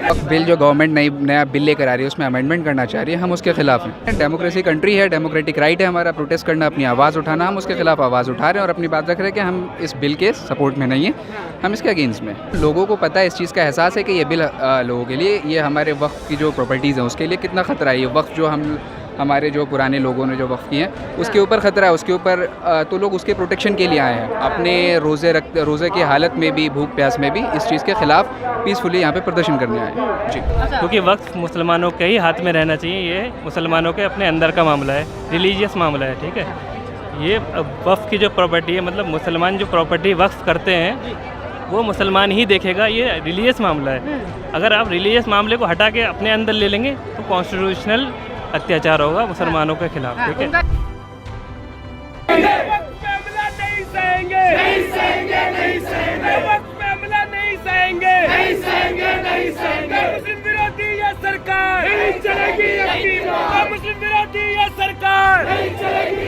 Bill जो government नया bill लेकर आ रही है उसमें अमेंडमेंट करना चाह रही है, हम उसके खिलाफ हैं। डेमोक्रेसी कंट्री है, डेमोक्रेटिक राइट है हमारा प्रोटेस्ट करना, अपनी आवाज़ उठाना। हम उसके खिलाफ आवाज़ उठा रहे हैं और अपनी बात रख रहे हैं कि हम इस बिल के सपोर्ट में नहीं है, हम इसके अगेंस्ट में। लोगों को पता है, इस चीज़ का एहसास है कि ये बिल लोगों के लिए, ये हमारे वक्फ की जो प्रॉपर्टीज़ हैं उसके लिए कितना ख़तरा है। ये वक्फ जो हमारे जो पुराने लोगों ने जो वक्फ किए हैं उसके ऊपर ख़तरा है, उसके ऊपर तो लोग उसके प्रोटेक्शन के लिए आए हैं। अपने रोज़े की हालत में भी, भूख प्यास में भी इस चीज़ के ख़िलाफ़ पीसफुली यहाँ पे प्रदर्शन करने आए हैं जी। क्योंकि वक्फ मुसलमानों के ही हाथ में रहना चाहिए, ये मुसलमानों के अपने अंदर का मामला है, रिलीजियस मामला है, ठीक है। ये वक्फ की जो प्रॉपर्टी है, मतलब मुसलमान जो प्रॉपर्टी वक्फ करते हैं वो मुसलमान ही देखेगा, ये रिलीजियस मामला है। अगर आप रिलीजियस मामले को हटा के अपने अंदर ले लेंगे तो कॉन्स्टिट्यूशनल अत्याचार होगा मुसलमानों के खिलाफ, ठीक है। मुस्लिम विरोधी ये सरकार नहीं चलेगी, मुस्लिम विरोधी ये सरकार नहीं चलेगी,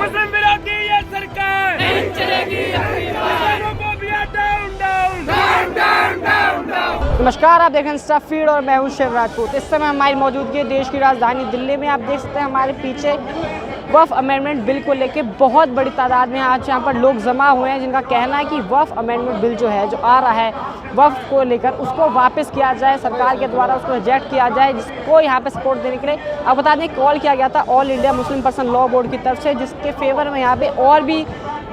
मुस्लिम विरोधी ये सरकार नहीं चलेगी। नमस्कार, आप देख रहे हैं स्टफ फीड और मैं हूं शिव राजपूत। इस समय हमारी मौजूदगी है देश की राजधानी दिल्ली में। आप देख सकते हैं हमारे पीछे वक्फ अमेंडमेंट बिल को लेके बहुत बड़ी तादाद में आज यहाँ पर लोग जमा हुए हैं, जिनका कहना है कि वक्फ अमेंडमेंट बिल जो है, जो आ रहा है वक्फ को लेकर, उसको वापस किया जाए, सरकार के द्वारा उसको रिजेक्ट किया जाए, जिसको यहाँ पे सपोर्ट देने के लिए अब बता दें कॉल किया गया था all India Muslim person law board की तरफ से, जिसके फेवर में यहाँ पे और भी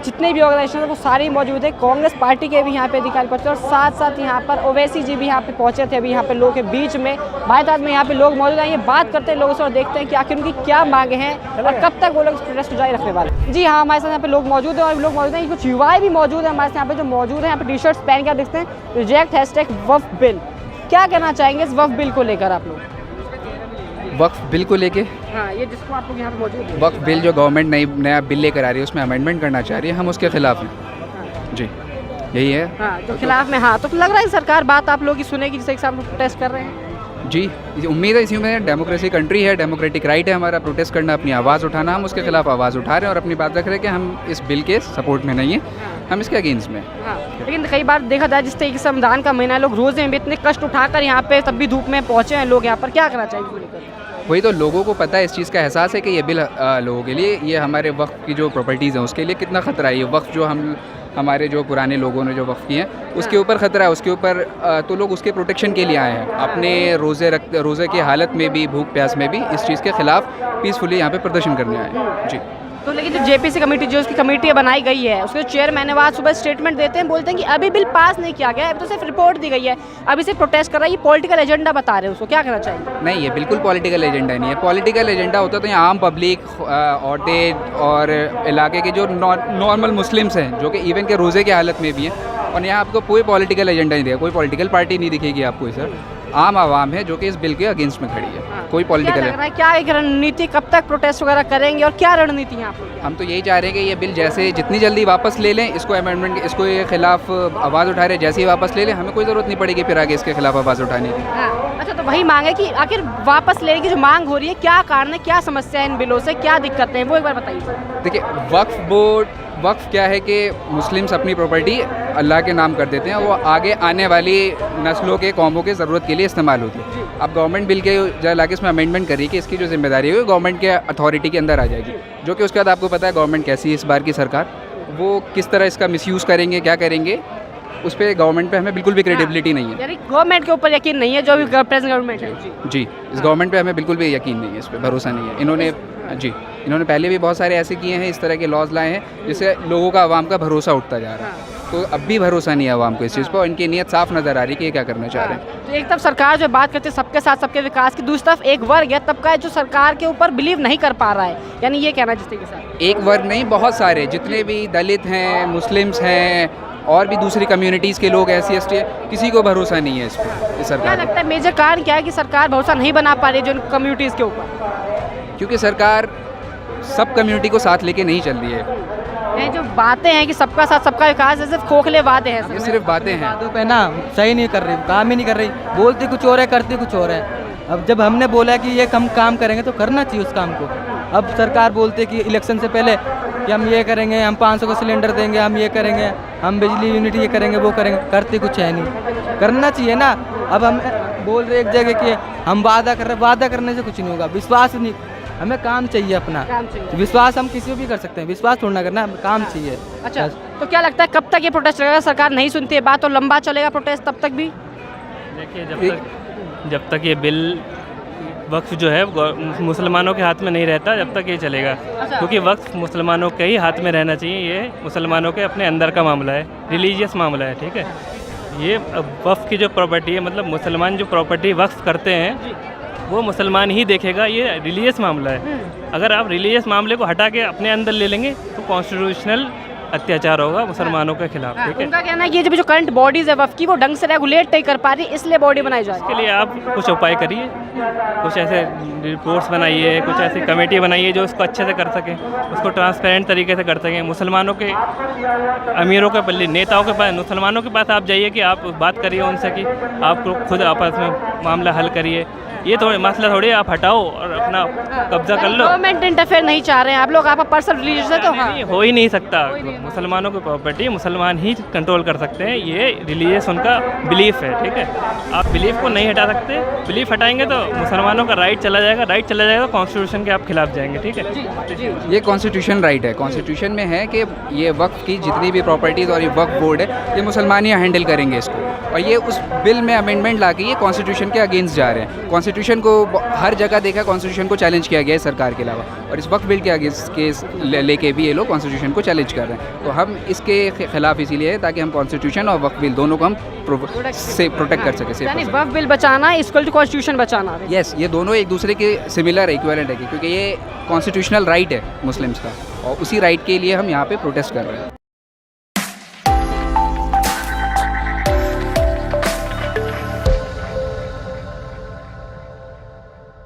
जितने भी ऑर्गेनाइजेशन है वो सारी मौजूद है। कांग्रेस पार्टी के भी यहाँ पे अधिकारी पहुंचे और साथ साथ यहाँ पर ओवैसी जी भी यहाँ पे पहुंचे थे। अभी यहाँ पे लोगों के बीच में भाईदाद में यहाँ पे लोग मौजूद हैं। ये बात करते हैं लोगों से और देखते हैं कि आखिर उनकी क्या मांगे हैं और कब तक वो लोग प्रोटेस्ट जारी रखने वाले। जी हाँ, हमारे साथ यहाँ पे लोग मौजूद हैं और लोग मौजूद हैं, कुछ युवाएं भी मौजूद हैं हमारे साथ यहाँ पे, जो मौजूद है यहाँ पे टी शर्ट्स पहन के। देखते हैं रिजेक्ट हैशटैग वक्फ बिल, क्या कहना चाहेंगे इस वक्फ बिल को लेकर आप लोग? वक्फ बिल को लेके, हाँ, ये जिसको आप लोग यहाँ पे मौजूद हैं, वक्फ बिल जो गवर्नमेंट नया बिल लेकर आ रही है उसमें अमेंडमेंट करना चाह रही है, हम उसके खिलाफ हैं जी। यही है हाँ, जो खिलाफ में। हाँ, तो लग रहा है सरकार बात आप लोगों की सुनेगी, जिससे कि आप लोग प्रोटेस्ट कर रहे हैं जी। उम्मीद है, इसी में डेमोक्रेसी कंट्री है, डेमोक्रेटिक राइट है हमारा प्रोटेस्ट करना, अपनी आवाज़ उठाना। हम उसके खिलाफ आवाज़ उठा रहे हैं और अपनी बात रख रहे हैं कि हम इस बिल के सपोर्ट में नहीं है, हम इसके अगेंस्ट में। हाँ, लेकिन कई बार देखा जाए जिस तरीके से रमज़ान का महीना है, लोग रोज़े में भी इतने कष्ट उठाकर यहाँ पे तब भी धूप में पहुँचे हैं लोग, यहाँ पर क्या करना चाहिए? वही तो, लोगों को पता है, इस चीज़ का एहसास है कि ये बिल लोगों के लिए, ये हमारे वक्फ की जो प्रॉपर्टीज़ हैं उसके लिए कितना ख़तरा है। ये वक्फ जो हमारे जो पुराने लोगों ने जो वक्फ किए हैं उसके ऊपर ख़तरा है, उसके ऊपर तो लोग उसके प्रोटेक्शन के लिए आए हैं। अपने रोज़े की हालत में भी, भूख प्यास में भी इस चीज़ के ख़िलाफ़ पीसफुली यहाँ पे प्रदर्शन करने आए हैं जी। तो लेकिन जो जेपीसी कमेटी, जो उसकी कमेटी बनाई गई है, उसके चेयरमैन ने आज सुबह स्टेटमेंट देते हैं, बोलते हैं कि अभी बिल पास नहीं किया गया है, अभी तो सिर्फ रिपोर्ट दी गई है, अभी से प्रोटेस्ट कर रहा है, ये पॉलिटिकल एजेंडा बता रहे हैं उसको, क्या करना चाहिए? नहीं, ये बिल्कुल पॉलिटिकल एजेंडा नहीं है। पॉलिटिकल एजेंडा होता तो यहाँ आम पब्लिक, औरतें और इलाके के जो नॉर्मल मुस्लिम्स हैं, जो कि इवन के रोज़े की हालत में भी हैं, और यहाँ आपको कोई पॉलिटिकल एजेंडा नहीं दिया, कोई पॉलिटिकल पार्टी नहीं दिखेगी आपको। इधर आम आवाम है जो कि इस बिल के अगेंस्ट में खड़ी है। हाँ, कोई पॉलिटिकल है क्या एक रणनीति, कब तक प्रोटेस्ट वगैरह करेंगे और क्या रणनीति है आप लोग? हम तो यही चाह रहे हैं कि ये बिल जैसे जितनी जल्दी वापस ले लें, इसको अमेंडमेंट, इसको ये खिलाफ आवाज़ उठा रहे, जैसे ही वापस ले लें, हमें कोई ज़रूरत नहीं पड़ेगी फिर आगे इसके खिलाफ आवाज़ उठाने की। अच्छा, तो वही मांग है कि आखिर वापस लेने की जो मांग हो रही है, क्या कारण है, क्या समस्या है इन बिलों से, क्या दिक्कतें हैं, वो एक बार बताइए। देखिए, वक्फ क्या है कि मुस्लिम्स अपनी प्रॉपर्टी अल्लाह के नाम कर देते हैं, वो आगे आने वाली नस्लों के, कौमों के ज़रूरत के लिए इस्तेमाल होती है। अब गवर्नमेंट बिल के जो लाके इसमें अमेंडमेंट करी कि इसकी जो जिम्मेदारी है वो गवर्नमेंट के अथॉरिटी के अंदर आ जाएगी, जो कि उसके बाद आपको पता है गवर्नमेंट कैसी है इस बार की सरकार, वो किस तरह इसका मिसयूज़ करेंगे, क्या करेंगे, उस पर गवर्नमेंट पे हमें बिल्कुल भी क्रेडिबिलिटी नहीं है। यानी गवर्नमेंट के ऊपर यकीन नहीं है, जो भी प्रेजेंट गवर्नमेंट है जी, इस गवर्नमेंट पे हमें बिल्कुल भी यकीन नहीं है, इस पर भरोसा नहीं है। इन्होंने पहले भी बहुत सारे ऐसे किए हैं, इस तरह के लॉज लाए हैं जिससे लोगों का, आवाम का भरोसा उठता जा रहा है। तो अब भी भरोसा नहीं है आवाम को इस चीज़ पर, और इनकी नीयत साफ नज़र आ रही है कि ये क्या करना चाह रहे हैं। तो एक तरफ सरकार जो बात करती है सबके साथ सबके विकास की, दूसरी तरफ एक वर्ग है तबका है जो सरकार के ऊपर बिलीव नहीं कर पा रहा है, यानी ये कहना जिसके साथ एक वर्ग नहीं, बहुत सारे, जितने भी दलित हैं, मुस्लिम्स हैं और भी दूसरी कम्युनिटीज़ के लोग, SC ST, किसी को भरोसा नहीं है इस पर, इस सरकार। क्या लगता है मेजर कारण क्या है कि सरकार भरोसा नहीं बना पा रही है जो कम्युनिटीज़ के ऊपर? क्योंकि सरकार सब कम्युनिटी को साथ लेके नहीं चल रही है। ये जो बातें हैं कि सबका साथ सबका विकास, सिर्फ खोखले वादे हैं, ये सिर्फ बातें हैं। बातों पे ना सही नहीं कर रही, काम ही नहीं कर रही, बोलती कुछ और है, करती कुछ और है। अब जब हमने बोला कि ये हम काम करेंगे तो करना चाहिए उस काम को। अब सरकार बोलती है कि इलेक्शन से पहले कि हम ये करेंगे, हम 500 का सिलेंडर देंगे, हम ये करेंगे, हम बिजली यूनिट ये करेंगे, वो करेंगे, करते कुछ है नहीं, करना चाहिए ना। अब हम बोल रहे एक जगह कि हम वादा कर रहे हैं, वादा करने से कुछ नहीं होगा, विश्वास नहीं, हमें काम चाहिए अपना। काम चाहिए। विश्वास हम किसी को भी कर सकते हैं, विश्वास थोड़ा ना करना, हमें काम चाहिए। अच्छा, बस। तो क्या लगता है कब तक ये प्रोटेस्ट चलेगा? सरकार नहीं सुनती है बात, तो लंबा चलेगा प्रोटेस्ट तब तक भी? देखिए जब तक ये बिल वक्फ जो है मुसलमानों के हाथ में नहीं रहता, जब तक ये चलेगा, क्योंकि वक्फ मुसलमानों के ही हाथ में रहना चाहिए। ये मुसलमानों के अपने अंदर का मामला है, रिलीजियस मामला है, ठीक है। ये वक्फ की जो प्रॉपर्टी है, मतलब मुसलमान जो प्रॉपर्टी वक्फ करते हैं वो मुसलमान ही देखेगा, ये रिलीजियस मामला है। अगर आप रिलीजियस मामले को हटा के अपने अंदर ले लेंगे तो कॉन्स्टिट्यूशनल अत्याचार होगा मुसलमानों के खिलाफ, ठीक है। उनका कहना है कि ये जो करंट बॉडीज है वक्फ की, वो ढंग से रेगुलेट नहीं कर पा रही, इसलिए बॉडी बनाई जा रही है। इसके लिए आप कुछ उपाय करिए, कुछ ऐसे रिपोर्ट्स बनाइए, कुछ ऐसी कमेटी बनाइए जो उसको अच्छे से कर सकें, उसको ट्रांसपेरेंट तरीके से कर सकें। मुसलमानों के अमीरों के पल्ले, नेताओं के पास, मुसलमानों के पास आप जाइए कि आप बात करिए उनसे कि आप खुद आपस में मामला हल करिए। ये तो मसला थोड़ी आप हटाओ और अपना कब्जा कर लो। गवर्नमेंट इंटरफेयर नहीं चाह रहे हैं आप लोग, आपका पर्सनल रिलीजन है तो हाँ। नहीं, हो ही नहीं सकता। मुसलमानों की प्रॉपर्टी मुसलमान ही कंट्रोल कर सकते हैं, ये रिलीजियस उनका बिलीफ है, ठीक है। आप बिलीफ को नहीं हटा सकते, बिलीफ हटाएंगे तो मुसलमानों का राइट चला जाएगा, राइट चला जाएगा तो कॉन्स्टिट्यूशन के आप खिलाफ जाएंगे, ठीक है। ये कॉन्स्टिट्यूशन राइट है, कॉन्स्टिट्यूशन में है कि ये वक्फ की जितनी भी प्रॉपर्टीज़ और ये वक्फ बोर्ड है, ये मुसलमान ही हैंडल करेंगे इसको। और ये उस बिल में अमेंडमेंट ला के ये कॉन्स्टिट्यूशन के अगेंस्ट जा रहे हैं। कॉन्स्टिट्यूशन को हर जगह देखा, कॉन्स्टिट्यूशन को चैलेंज किया गया है सरकार के अलावा, और इस वक्फ बिल के अगेंस्ट केस लेके भी ये लोग कॉन्स्टिट्यूशन को चैलेंज कर रहे हैं। तो हम इसके खिलाफ इसीलिए है ताकि हम कॉन्स्टिट्यूशन और वक्फ बिल दोनों को हम से प्रोटेक्ट कर सके। यानी वक्फ बिल बचाना इक्वल टू कॉन्स्टिट्यूशन बचाना। यस, ये दोनों एक दूसरे के सिमिलर इक्विवेलेंट है, क्योंकि ये कॉन्स्टिट्यूशनल राइट है मुस्लिम्स का, और उसी राइट के लिए हम यहाँ पे प्रोटेस्ट कर रहे हैं।